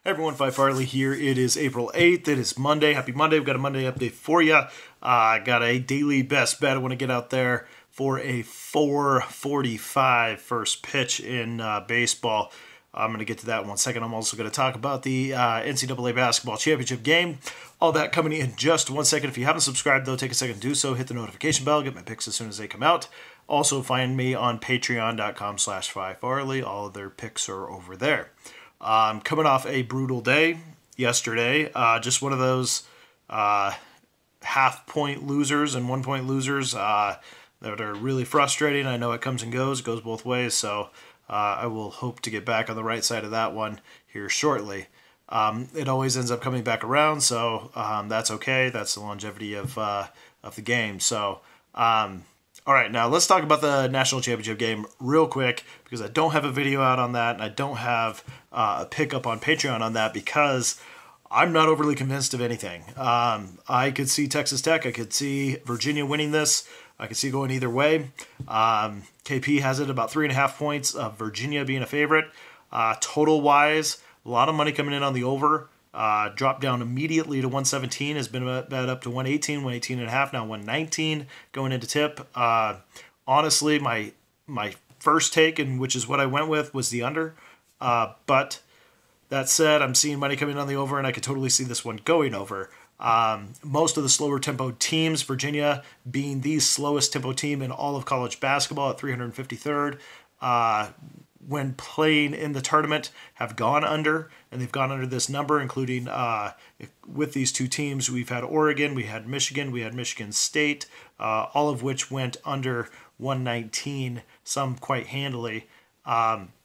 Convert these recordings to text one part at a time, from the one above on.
Hey everyone, Phi Farley here. It is April 8th. It is Monday. Happy Monday. We've got a Monday update for you. I got a daily best bet. I want to get out there for a 4:45 first pitch in baseball. I'm going to get to that in 1 second. I'm also going to talk about the NCAA basketball championship game. All that coming in just 1 second. If you haven't subscribed, though, take a second to do so. Hit the notification bell. Get my picks as soon as they come out. Also, find me on patreon.com/Phi Farley. All of their picks are over there. Coming off a brutal day yesterday. Just one of those half-point losers and one-point losers that are really frustrating. I know it comes and goes. It goes both ways, so I will hope to get back on the right side of that one here shortly. It always ends up coming back around, so that's okay. That's the longevity of the game. So, all right, now let's talk about the national championship game real quick because I don't have a video out on that, and I don't have a pickup on Patreon on that because I'm not overly convinced of anything. I could see Texas Tech. I could see Virginia winning this. I could see going either way. KP has it about 3.5 points of Virginia being a favorite. Total-wise, a lot of money coming in on the over. Dropped down immediately to 117, has been about up to 118, 118.5, now 119 going into tip. Honestly, my first take, and which is what I went with, was the under. But that said, I'm seeing money coming on the over, and I could totally see this one going over. Most of the slower tempo teams, Virginia being the slowest tempo team in all of college basketball at 353rd, when playing in the tournament, have gone under, and they've gone under this number, including with these two teams. We've had Oregon, we had Michigan, we had Michigan State, all of which went under 119, some quite handily.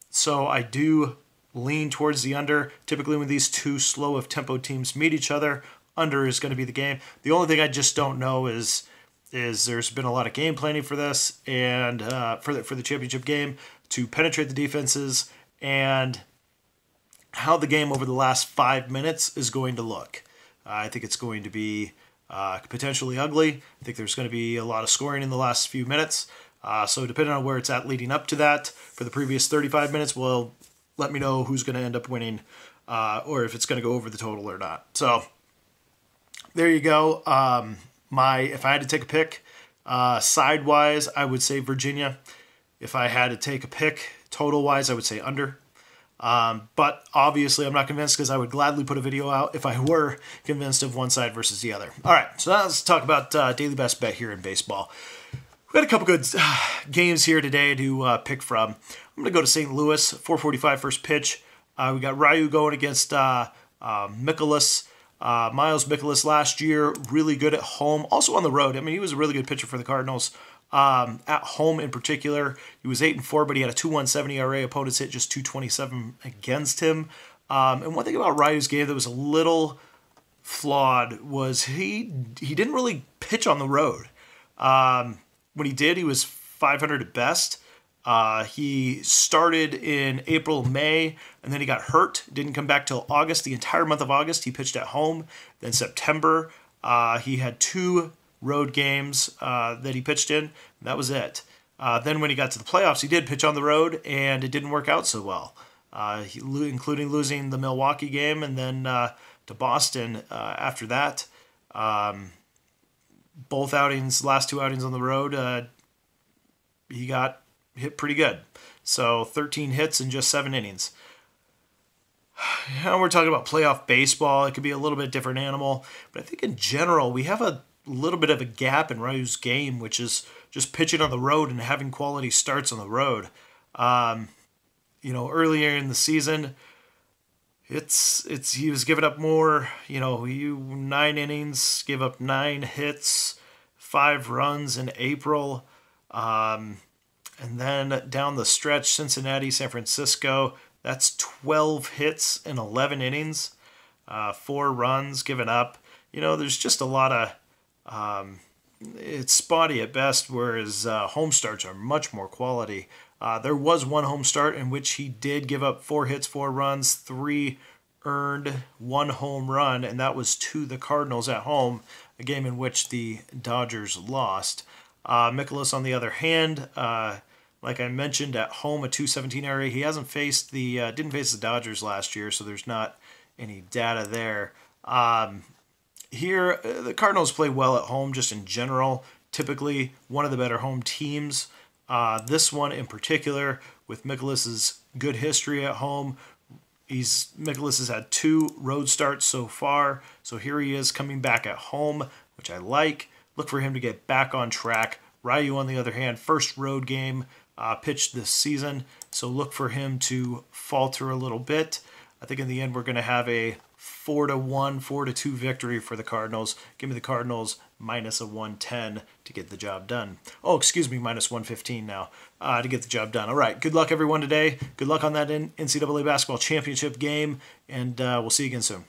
So I do lean towards the under. Typically when these two slow of tempo teams meet each other, under is going to be the game. The only thing I just don't know is there's been a lot of game planning for this and for the championship game to penetrate the defenses and how the game over the last 5 minutes is going to look. I think it's going to be potentially ugly. I think there's going to be a lot of scoring in the last few minutes. So depending on where it's at leading up to that, for the previous 35 minutes, will let me know who's going to end up winning or if it's going to go over the total or not. So there you go. If I had to take a pick, side-wise, I would say Virginia. If I had to take a pick, total-wise, I would say under. But obviously, I'm not convinced because I would gladly put a video out if I were convinced of one side versus the other. All right, so now let's talk about daily best bet here in baseball. We've got a couple good games here today to pick from. I'm going to go to St. Louis, 4:45 first pitch. We got Ryu going against Mikolas. Miles Mikolas last year, really good at home, also on the road. I mean, he was a really good pitcher for the Cardinals. At home in particular, he was 8-4, but he had a 2.17 ERA. Opponents hit just 2.27 against him. And one thing about Ryu's game that was a little flawed was he didn't really pitch on the road. When he did, he was 500 at best. He started in April, May, and then he got hurt. Didn't come back till August. The entire month of August, he pitched at home. Then September, he had 2 road games that he pitched in. That was it. Then when he got to the playoffs, he did pitch on the road, and it didn't work out so well, including losing the Milwaukee game and then to Boston after that. Both outings, last 2 outings on the road, he got hit pretty good. So 13 hits in just 7 innings. We're talking about playoff baseball. It could be a little bit different animal. But I think in general, we have a little bit of a gap in Ryu's game, which is just pitching on the road and having quality starts on the road. Earlier in the season, he was giving up more, 9 innings, gave up 9 hits, 5 runs in April. And then down the stretch, Cincinnati, San Francisco, that's 12 hits in 11 innings, 4 runs given up. There's just a lot of, it's spotty at best, whereas home starts are much more quality. There was one home start in which he did give up 4 hits, 4 runs, 3 earned, 1 home run, and that was to the Cardinals at home, a game in which the Dodgers lost. Mikolas, on the other hand, like I mentioned, at home a 2.17 ERA. He hasn't faced didn't face the Dodgers last year, so there's not any data there. Here, the Cardinals play well at home just in general. Typically, one of the better home teams. This one in particular, with Mikolas's good history at home, Mikolas has had 2 road starts so far. So here he is coming back at home, which I like. Look for him to get back on track. Ryu, on the other hand, first road game pitched this season. So look for him to falter a little bit. I think in the end we're going to have a 4-1, 4-2 victory for the Cardinals. Give me the Cardinals minus a 110 to get the job done. Oh, excuse me, minus 115 now to get the job done. All right, good luck everyone today. Good luck on that NCAA basketball championship game, and we'll see you again soon.